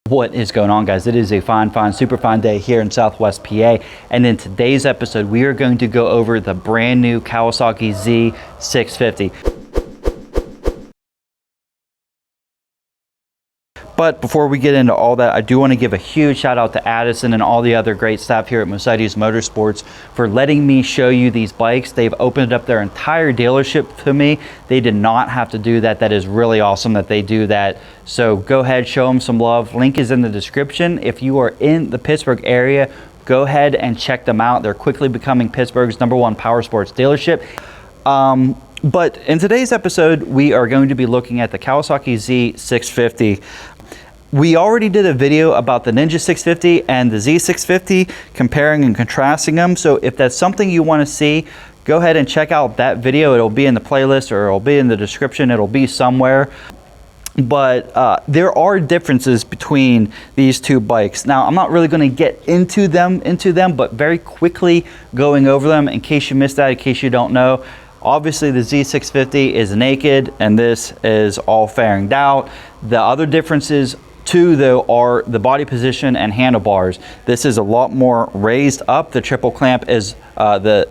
What is going on, guys? It is a fine, super fine day here in Southwest PA, and in today's episode we are going to go over the brand new Kawasaki Z650. But before we get into all that, I do want to give a huge shout out to Addison and all the other great staff here at Mercedes Motorsports for letting me show you these bikes. They've opened up their entire dealership to me. They did not have to do that. That is really awesome that they do that. So go ahead, show them some love. Link is in the description. If you are in the Pittsburgh area, go ahead and check them out. They're quickly becoming Pittsburgh's #1 power sports dealership. But in today's episode, we are going to be looking at the Kawasaki Z650. We already did a video about the Ninja 650 and the Z650, comparing and contrasting them. So if that's something you want to see, go ahead and check out that video. It'll be in the playlist, or it'll be in the description. It'll be somewhere. But there are differences between these two bikes. Now, I'm not really going to get into them, but very quickly going over them in case you missed that, in case you don't know. Obviously, the Z650 is naked, and this is all fairinged out. The other differences too, though, are the body position and handlebars. This is a lot more raised up. The triple clamp is the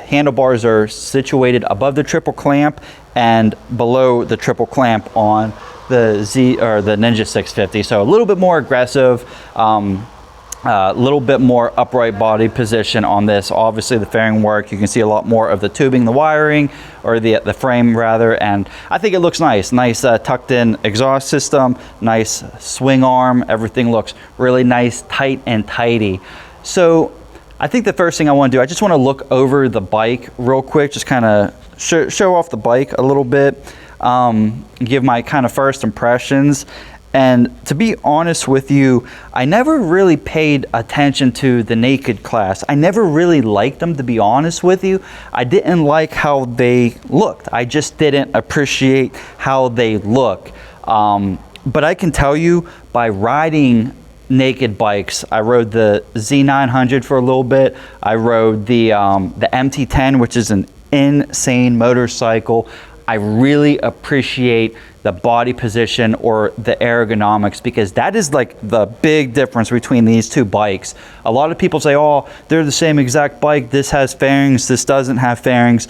handlebars are situated above the triple clamp and below the triple clamp on the Ninja 650. So a little bit more aggressive. A little bit more upright body position on this. Obviously, the fairing work, you can see a lot more of the tubing, the wiring, or the frame rather, and I think it looks nice. Nice tucked in exhaust system, nice swing arm. Everything looks really nice, tight and tidy. So I think the first thing I want to do, I just want to look over the bike real quick, just kind of show off the bike a little bit, give my kind of first impressions. And to be honest with you, I never really paid attention to the naked class. I never really liked them, to be honest with you. I didn't like how they looked. I just didn't appreciate how they look. But I can tell you, by riding naked bikes, I rode the Z900 for a little bit. I rode the MT10, which is an insane motorcycle. I really appreciate the body position or the ergonomics, because that is like the big difference between these two bikes. A lot of people say, oh, they're the same exact bike. This has fairings, this doesn't have fairings.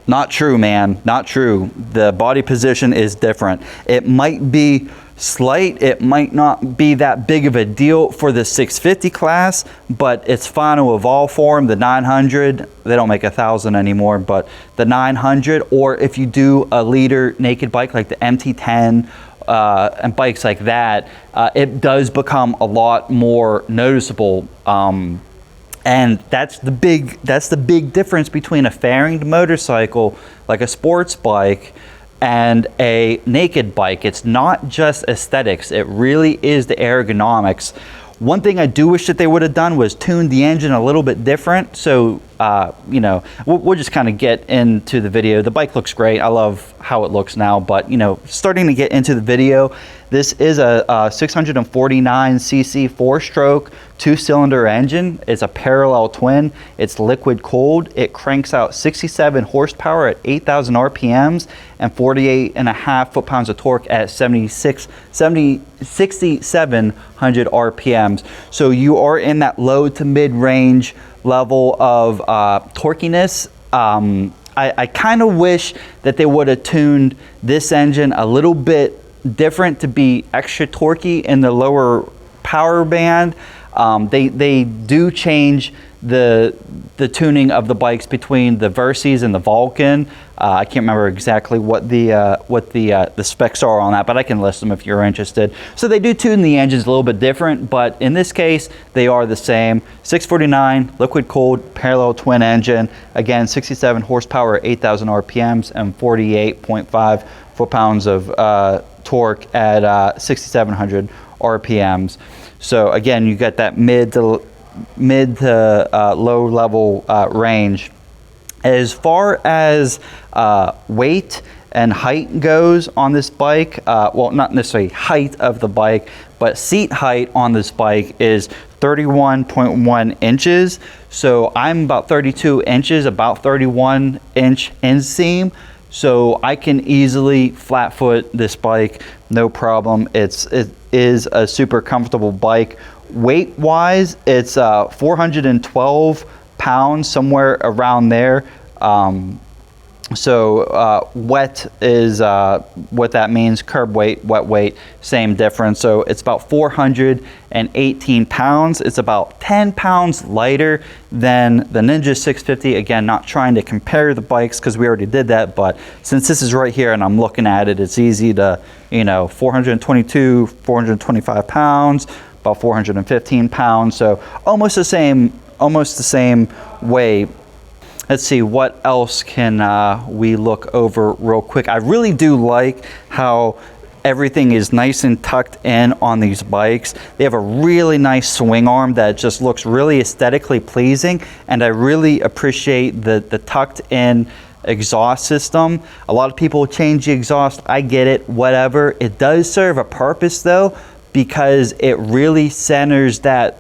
Not true, man, not true. The body position is different. It might be slight, it might not be that big of a deal for the 650 class, but it's fine to evolve for them. The 900, they don't make 1,000 anymore, but the 900, or if you do a liter naked bike like the MT10 and bikes like that, it does become a lot more noticeable. And that's the big difference between a fairinged motorcycle like a sports bike and a naked bike. It's not just aesthetics, it really is the ergonomics. One thing I do wish that they would have done was tuned the engine a little bit different. So, you know, we'll just kind of get into the video. The bike looks great. I love how it looks now, but, you know, starting to get into the video, this is a 649cc 4-stroke 2-cylinder engine. It's a parallel twin. It's liquid cooled. It cranks out 67 horsepower at 8,000 RPMs and 48.5 foot-pounds of torque at 6,700 RPMs. So you are in that low to mid-range level of torquiness. I kind of wish that they would have tuned this engine a little bit different to be extra torquey in the lower power band. They do change the tuning of the bikes between the Versys and the Vulcan. I can't remember exactly what the specs are on that, but I can list them if you're interested. So they do tune the engines a little bit different, but in this case, they are the same. 649 liquid cooled parallel twin engine. Again, 67 horsepower, 8,000 RPMs, and 48.5 foot-pounds of torque at 6,700 RPMs. So again, you got that mid to low level range. As far as weight and height goes on this bike, well, not necessarily height of the bike, but seat height on this bike is 31.1 inches. So I'm about 32 inches, about 31 inch inseam. so I can easily flat foot this bike, no problem. It is a super comfortable bike. Weight wise, it's 412 pounds, somewhere around there. Wet is what that means. Curb weight, wet weight, same difference. So it's about 418 pounds. It's about 10 pounds lighter than the Ninja 650. Again, not trying to compare the bikes because we already did that, but since this is right here and I'm looking at it, it's easy to, 422, 425 pounds, about 415 pounds. So almost the same weight. Let's see, what else can we look over real quick. I really do like how everything is nice and tucked in on these bikes. They have a really nice swing arm that just looks really aesthetically pleasing, and I really appreciate the tucked in exhaust system. A lot of people change the exhaust. I get it, whatever. It does serve a purpose though, because it really centers that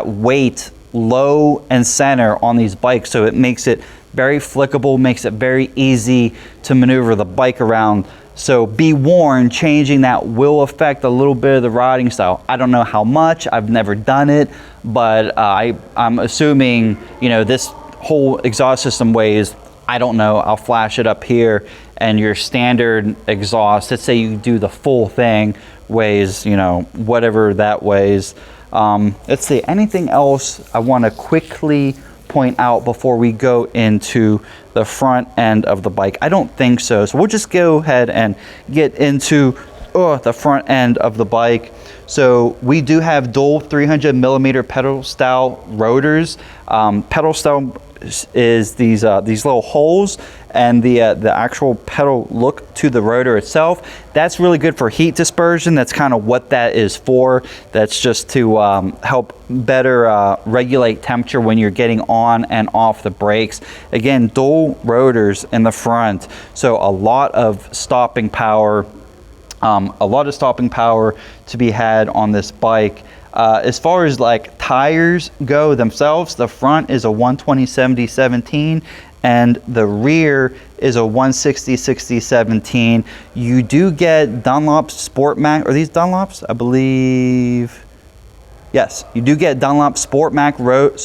weight low and center on these bikes, so it makes it very flickable, makes it very easy to maneuver the bike around. So be warned, changing that will affect a little bit of the riding style. I don't know how much, I've never done it, but I'm assuming, this whole exhaust system weighs, I don't know, I'll flash it up here, and your standard exhaust, let's say you do the full thing, weighs, whatever that weighs. Let's see, anything else I want to quickly point out before we go into the front end of the bike? I don't think so. So we'll just go ahead and get into the front end of the bike. So we do have dual 300 millimeter pedal style rotors. Pedal style is these little holes, and the actual pedal look to the rotor itself. That's really good for heat dispersion. That's kind of what that is for. That's just to help better regulate temperature when you're getting on and off the brakes. Again, dual rotors in the front, so a lot of stopping power. To be had on this bike. As far as like tires go themselves, the front is a 120/70/17 and the rear is a 160/60/17. You do get Dunlop Sport Max. Are these Dunlops? I believe. Yes, you do get Dunlop Sport Max Road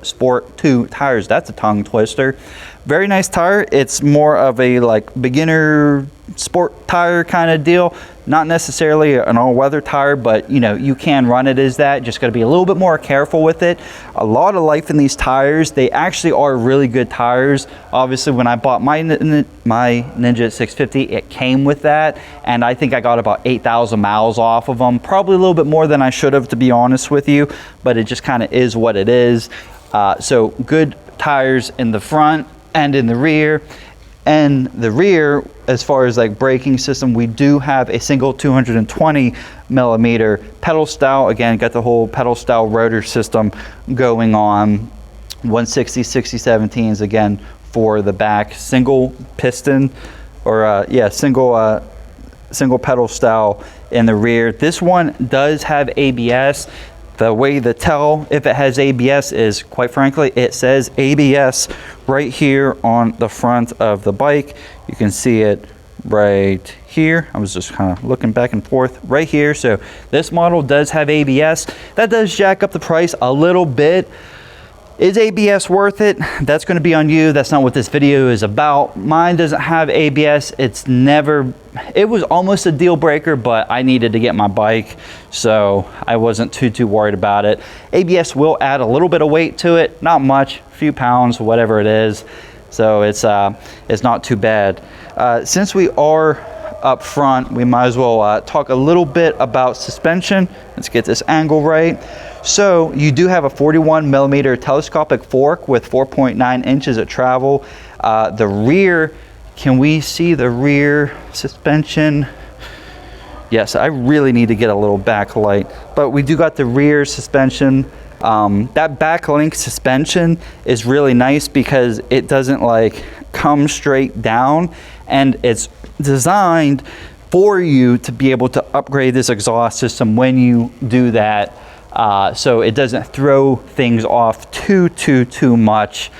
Sport 2 tires. That's a tongue twister. Very nice tire. It's more of a like beginner sport tire kind of deal. Not necessarily an all-weather tire, but you can run it as that. Just got to be a little bit more careful with it. A lot of life in these tires. They actually are really good tires. Obviously, when I bought my Ninja 650, it came with that, and I think I got about 8,000 miles off of them. Probably a little bit more than I should have, to be honest with you, but it just kind of is what it is. So good tires in the front and in the rear. And the rear, as far as like braking system, we do have a single 220 millimeter pedal style. Again, got the whole pedal style rotor system going on. 160/60/17s again for the back. Single piston, or single pedal style in the rear. This one does have ABS. The way to tell if it has ABS is, quite frankly, it says ABS right here on the front of the bike. You can see it right here. I was just kind of looking back and forth right here. So this model does have ABS. That does jack up the price a little bit. Is ABS worth it? That's going to be on you. That's not what this video is about. Mine doesn't have ABS. It was almost a deal breaker, but I needed to get my bike, so I wasn't too worried about it. ABS will add a little bit of weight to it, not much, a few pounds, whatever it is. So it's not too bad. Since we are up front, we might as well talk a little bit about suspension. Let's get this angle right. So you do have a 41 millimeter telescopic fork with 4.9 inches of travel. The rear, can we see the rear suspension? Yes, I really need to get a little backlight, but we do got the rear suspension. That backlink suspension is really nice because it doesn't like come straight down, and it's designed for you to be able to upgrade this exhaust system when you do that. So it doesn't throw things off too much.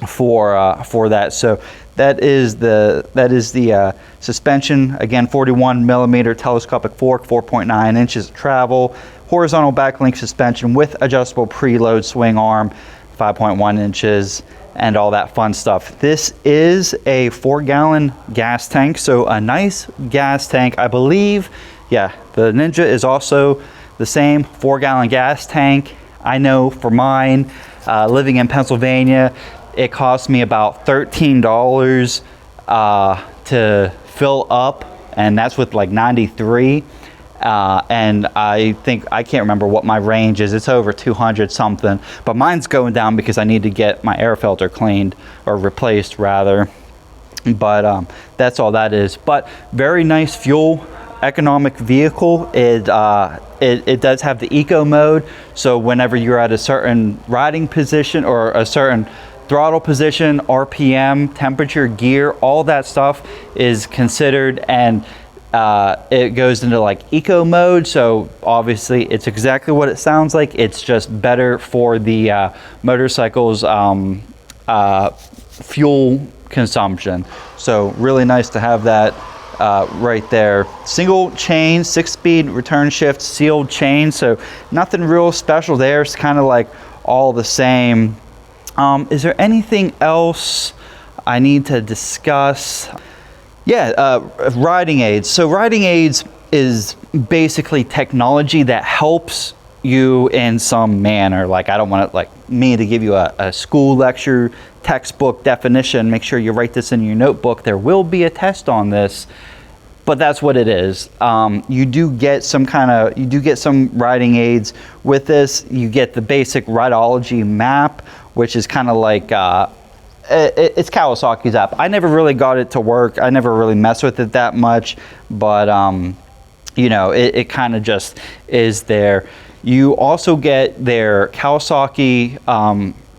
for that. So that is the suspension. Again, 41 millimeter telescopic fork, 4.9 inches of travel, horizontal backlink suspension with adjustable preload swing arm, 5.1 inches, and all that fun stuff. This is a 4-gallon gas tank, so a nice gas tank. I believe, yeah, the Ninja is also the same 4-gallon gas tank. I know for mine, living in Pennsylvania, it cost me about $13 to fill up, and that's with like 93. And I can't remember what my range is. It's over 200 something, but mine's going down because I need to get my air filter cleaned, or replaced rather. But that's all that is. But very nice fuel economic vehicle. It does have the eco mode, so whenever you're at a certain riding position or a certain throttle position, RPM, temperature, gear, all that stuff is considered, and it goes into like eco mode. So obviously it's exactly what it sounds like. It's just better for the motorcycle's fuel consumption. So really nice to have that right there. Single chain, 6-speed return shift, sealed chain. So nothing real special there. It's kind of like all the same. Is there anything else I need to discuss? Yeah, riding aids. So riding aids is basically technology that helps you in some manner. Like, I don't want me to give you a school lecture textbook definition. Make sure you write this in your notebook. There will be a test on this, but that's what it is. You do get some riding aids with this. You get the basic rideology map, which is kind of like it's Kawasaki's app. I never really got it to work. I never really messed with it that much, but you know, it kind of just is there. You also get their Kawasaki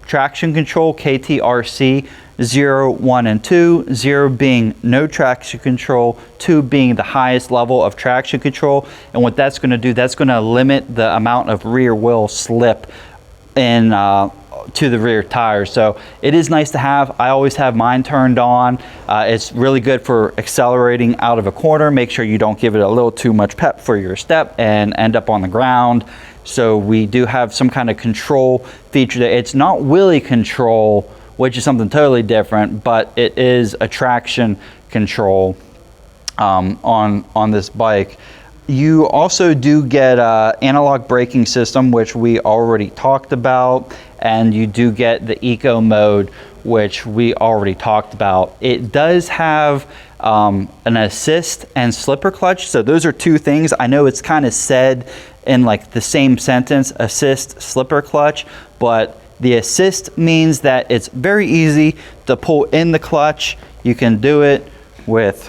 traction control, KTRC, 0, 1, and 2, 0 being no traction control, 2 being the highest level of traction control. And what that's going to do, that's going to limit the amount of rear wheel slip in to the rear tires. So it is nice to have. I always have mine turned on. It's really good for accelerating out of a corner. Make sure you don't give it a little too much pep for your step and end up on the ground. So we do have some kind of control feature there. It's not wheelie control, which is something totally different, but it is a traction control on this bike. You also do get analog braking system, which we already talked about, and you do get the eco mode, which we already talked about. It does have an assist and slipper clutch. So those are two things. I know it's kind of said in like the same sentence, assist, slipper clutch, but the assist means that it's very easy to pull in the clutch. You can do it with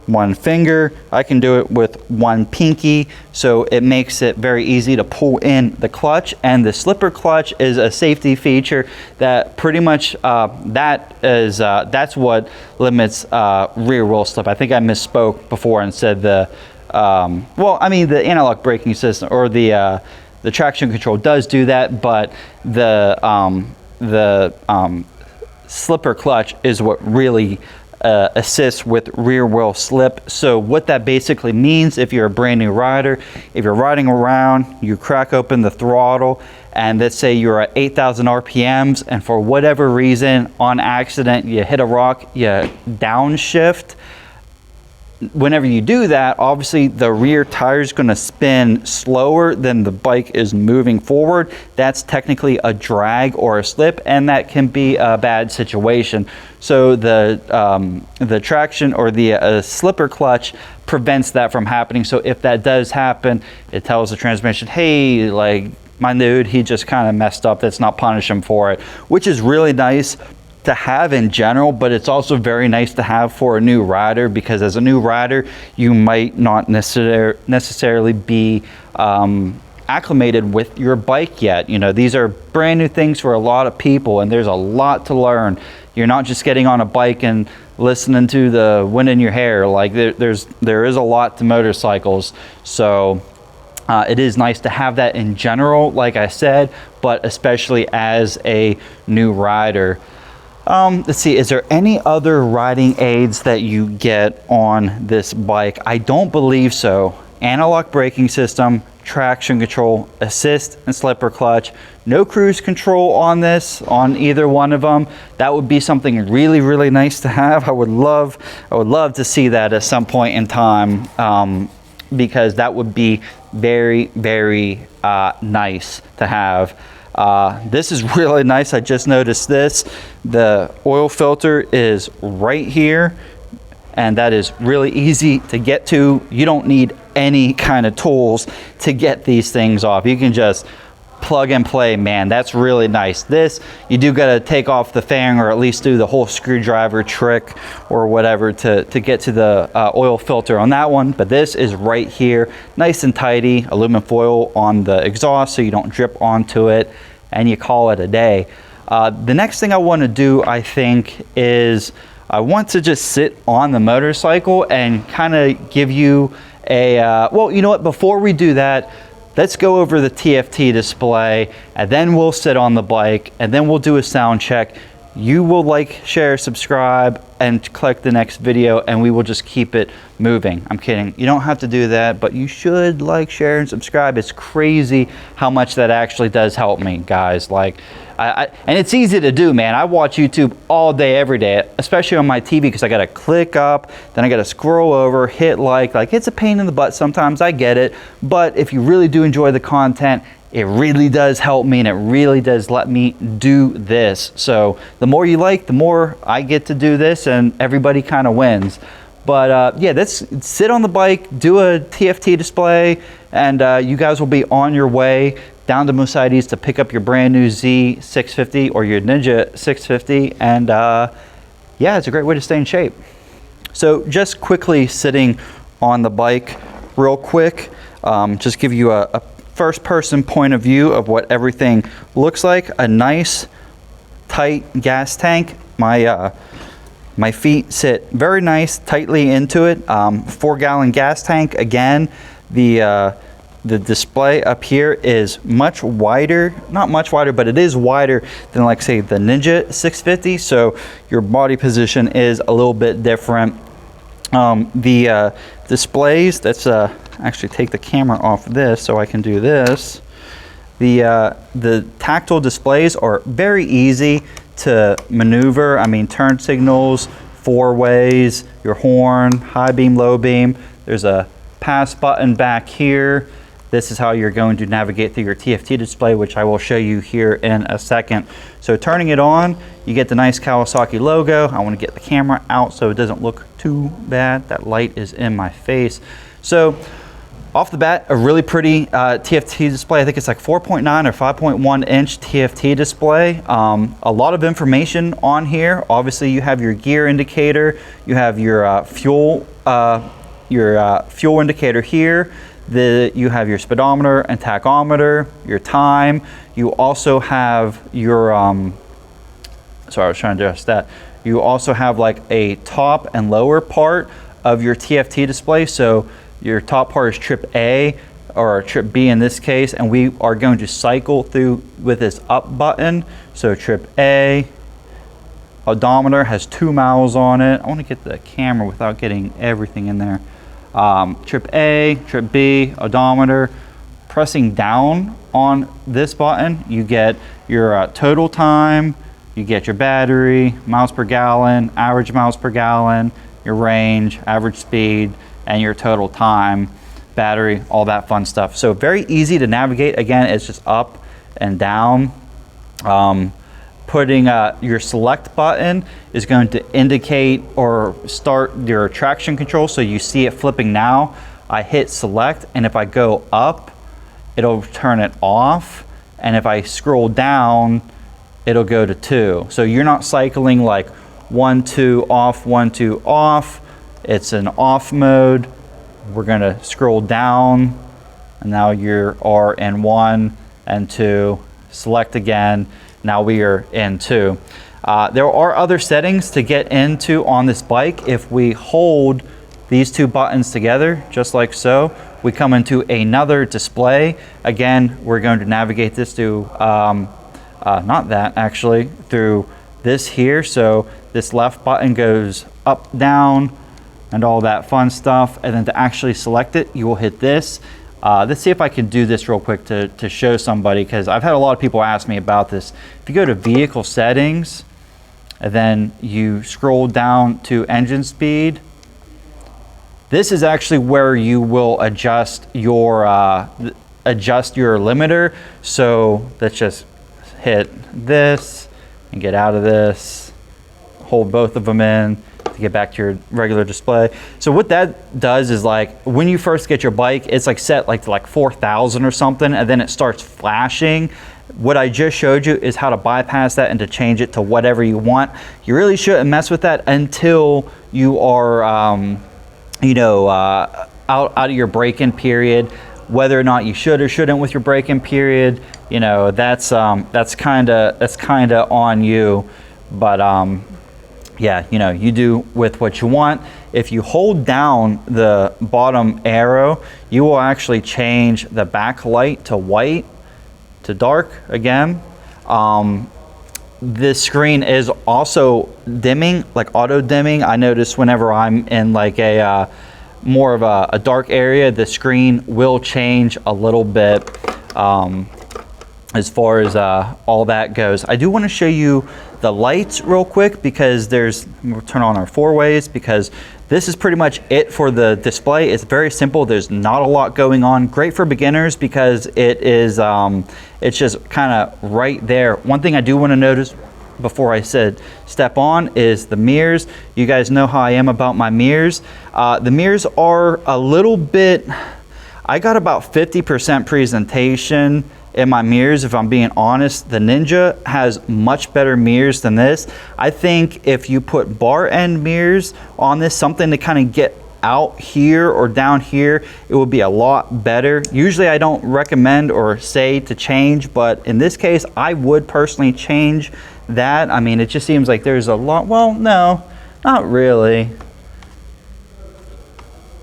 one finger. I can do it with one pinky, so it makes it very easy to pull in the clutch. And the slipper clutch is a safety feature that pretty much that's what limits rear wheel slip. I think I misspoke before and said the the analog braking system or the traction control does do that, but the slipper clutch is what really assists with rear wheel slip. So what that basically means, if you're a brand new rider, if you're riding around, you crack open the throttle, and let's say you're at 8,000 RPMs, and for whatever reason, on accident, you hit a rock, you downshift. Whenever you do that, obviously the rear tire is going to spin slower than the bike is moving forward. That's technically a drag or a slip, and that can be a bad situation. So the traction or the slipper clutch prevents that from happening. So if that does happen, it tells the transmission, hey, like, my dude, he just kind of messed up. Let's not punish him for it, which is really nice to have in general, but it's also very nice to have for a new rider, because as a new rider, you might not necessarily be acclimated with your bike yet. You know, these are brand new things for a lot of people, and there's a lot to learn. You're not just getting on a bike and listening to the wind in your hair. Like, there is a lot to motorcycles. So it is nice to have that in general, like I said, but especially as a new rider. Let's see, is there any other riding aids that you get on this bike? I don't believe so. Analog braking system, traction control, assist and slipper clutch. No cruise control on this, on either one of them. That would be something really, really nice to have. I would love to see that at some point in time, because that would be very, very nice to have. This is really nice. I just noticed this. The oil filter is right here, and that is really easy to get to. You don't need any kind of tools to get these things off. You can just plug and play, man. That's really nice. This, you do got to take off the fan, or at least do the whole screwdriver trick or whatever to get to the oil filter on that one. But this is right here, nice and tidy. Aluminum foil on the exhaust so you don't drip onto it, and you call it a day. The next thing I want to do, I think, is I want to just sit on the motorcycle and kind of give you a, well, you know what, before we do that, let's go over the TFT display, and then we'll sit on the bike, and then we'll do a sound check. You will like, share, subscribe, and click the next video, and we will just keep it moving. I'm kidding. You don't have to do that, but you should like, share, and subscribe. It's crazy how much that actually does help me, guys. Like, and it's easy to do, man. I watch YouTube all day, every day, especially on my TV, because I got to click up, then I got to scroll over, hit like it's a pain in the butt sometimes. I get it, but if you really do enjoy the content, it really does help me, and it really does let me do this. So the more you like, the more I get to do this, and everybody kind of wins. But yeah, let's sit on the bike, do a TFT display, and you guys will be on your way down to Mercedes to pick up your brand new Z650 or your Ninja 650. And yeah, it's a great way to stay in shape. So just quickly sitting on the bike real quick, just give you a first person point of view of what everything looks like. A nice tight gas tank. My feet sit very nice tightly into it. 4-gallon gas tank. Again, the display up here is much wider, not much wider, but it is wider than, like, say, the Ninja 650, so your body position is a little bit different. The displays, let's actually take the camera off this so I can do this. The tactile displays are very easy to maneuver. I mean, turn signals, 4 ways, your horn, high beam, low beam. There's a pass button back here. This is how you're going to navigate through your TFT display, which I will show you here in a second. So turning it on, you get the nice Kawasaki logo. I want to get the camera out so it doesn't look too bad. That light is in my face. So off the bat, a really pretty TFT display. I think it's like 4.9 or 5.1 inch TFT display. A lot of information on here. Obviously, you have your gear indicator. You have your fuel indicator here. You have your speedometer and tachometer, your time. You also have your, sorry, I was trying to adjust that. You also have like a top and lower part of your TFT display. So your top part is trip A, or trip B in this case, and we are going to cycle through with this up button. So trip A, odometer has 2 miles on it. I want to get the camera without getting everything in there. Trip A, trip B, odometer. Pressing down on this button, you get your total time, you get your battery, miles per gallon, average miles per gallon, your range, average speed, and your total time, battery, all that fun stuff. So very easy to navigate. Again, it's just up and down. Putting your select button is going to indicate or start your traction control. So you see it flipping now. I hit select, and if I go up, it'll turn it off. And if I scroll down, it'll go to 2. So you're not cycling like 1, 2, off, 1, 2, off. It's an off mode. We're gonna scroll down, and now you are in 1 and 2. Select again. Now we are in 2. There are other settings to get into on this bike. If we hold these 2 buttons together, just like so, we come into another display. Again, we're going to navigate this to, not that actually, through this here. So this left button goes up, down, and all that fun stuff. And then to actually select it, you will hit this. Let's see if I can do this real quick to show somebody, because I've had a lot of people ask me about this. If you go to vehicle settings, and then you scroll down to engine speed, this is actually where you will adjust your limiter. So let's just hit this and get out of this, hold both of them in to get back to your regular display. So what that does is, like, when you first get your bike, it's like set like to like 4,000 or something, and then it starts flashing. What I just showed you is how to bypass that and to change it to whatever you want. You really shouldn't mess with that until you are out of your break-in period. Whether or not you should or shouldn't with your break-in period, that's kind of on you. But yeah, you do with what you want. If you hold down the bottom arrow, you will actually change the backlight to white, to dark again. This screen is also dimming, like auto dimming. I notice whenever I'm in like a more of a dark area, the screen will change a little bit as far as all that goes. I do want to show you the lights real quick, because we'll turn on our 4-ways, because this is pretty much it for the display. It's very simple. There's not a lot going on. Great for beginners because it is it's just kind of right there. One thing I do want to notice before I said step on is the mirrors. You guys know how I am about my mirrors. The mirrors are a little bit, I got about 50% presentation in my mirrors, if I'm being honest. The Ninja has much better mirrors than this. I think if you put bar end mirrors on this, something to kind of get out here or down here, it would be a lot better. Usually I don't recommend or say to change, but in this case I would personally change that. I mean, it just seems like there's a lot, well, no, not really.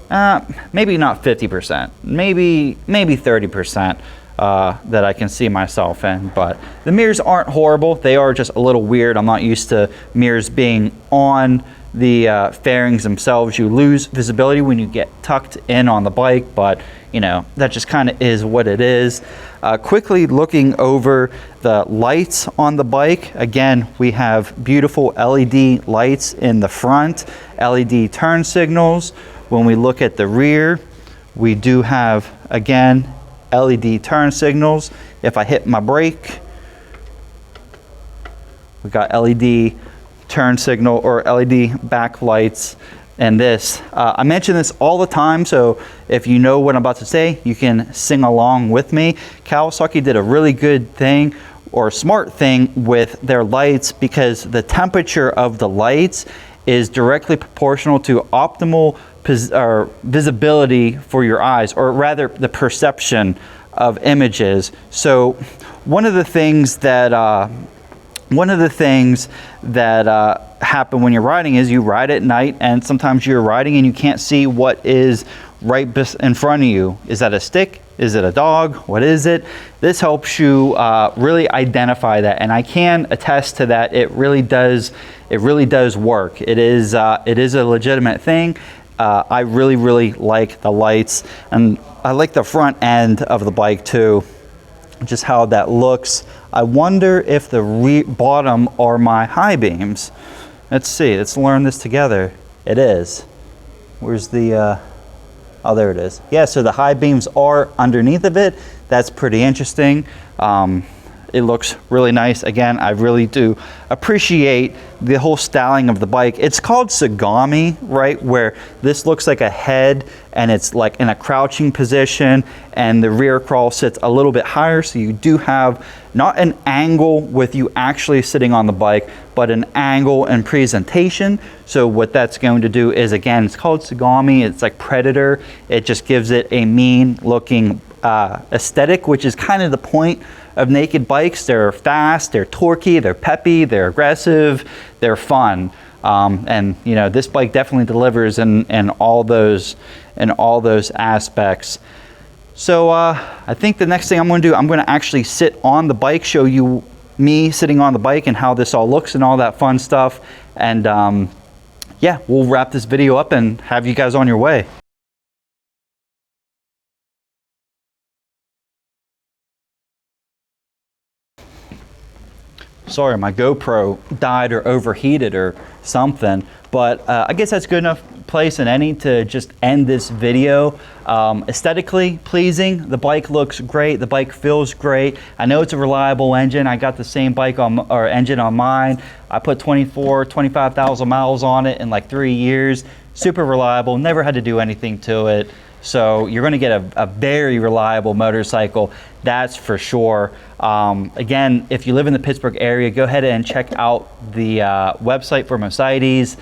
Maybe not 50%, maybe 30%. That I can see myself in, but the mirrors aren't horrible. They are just a little weird. I'm not used to mirrors being on the fairings themselves. You lose visibility when you get tucked in on the bike, but that just kind of is what it is. Quickly looking over the lights on the bike, again, we have beautiful LED lights in the front, LED turn signals. When we look at the rear, we do have, again, LED turn signals. If I hit my brake, we got LED turn signal or LED backlights. And this, I mention this all the time, so if you know what I'm about to say, you can sing along with me. Kawasaki did a really good thing, or smart thing, with their lights, because the temperature of the lights is directly proportional to optimal visibility for your eyes, or rather the perception of images. So one of the things that happen when you're riding is you ride at night, and sometimes you're riding and you can't see what is right in front of you. Is that a stick? Is it a dog? What is it? This helps you really identify that, and I can attest to that. It really does work. It is a legitimate thing. I really like the lights, and I like the front end of the bike too, just how that looks. I wonder if the bottom are my high beams. Let's see, let's learn this together. It is. Where's the, oh, there it is. Yeah, so the high beams are underneath of it. That's pretty interesting. It looks really nice. Again, I really do appreciate the whole styling of the bike. It's called Sagami, right? Where this looks like a head and it's like in a crouching position, and the rear crawl sits a little bit higher. So you do have not an angle with you actually sitting on the bike, but an angle and presentation. So what that's going to do is, again, it's called Sagami. It's like Predator. It just gives it a mean looking aesthetic, which is kind of the point of naked bikes. They're fast, they're torquey, they're peppy, they're aggressive, they're fun, and this bike definitely delivers in all those aspects. So I think the next thing I'm going to do, I'm going to actually sit on the bike, show you me sitting on the bike and how this all looks and all that fun stuff. And yeah, we'll wrap this video up and have you guys on your way. Sorry, my GoPro died or overheated or something, but I guess that's good enough place in any to just end this video. Aesthetically pleasing, the bike looks great, the bike feels great. I know it's a reliable engine. I got the same bike on, or engine on mine. I put 25,000 miles on it in like 3 years. Super reliable, never had to do anything to it. So you're going to get a very reliable motorcycle, that's for sure. Again, if you live in the Pittsburgh area, go ahead and check out the website for Mercedes.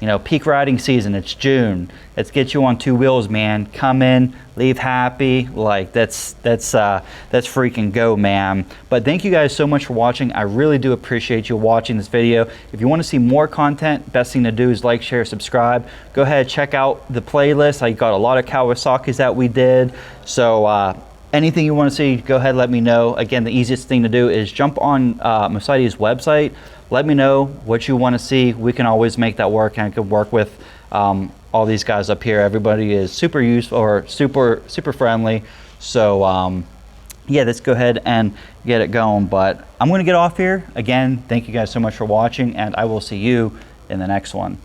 You know, peak riding season, it's June. Let's get you on two wheels, man. Come in, leave happy. Like that's freaking go, man. But thank you guys so much for watching. I really do appreciate you watching this video. If you want to see more content, best thing to do is like, share, subscribe. Go ahead, check out the playlist. I got a lot of Kawasaki's that we did. So anything you want to see, go ahead, let me know. Again, the easiest thing to do is jump on Mercedes website. Let me know what you want to see. We can always make that work, and I could work with all these guys up here. Everybody is super useful or super friendly. So yeah, let's go ahead and get it going. But I'm going to get off here. Again, thank you guys so much for watching, and I will see you in the next one.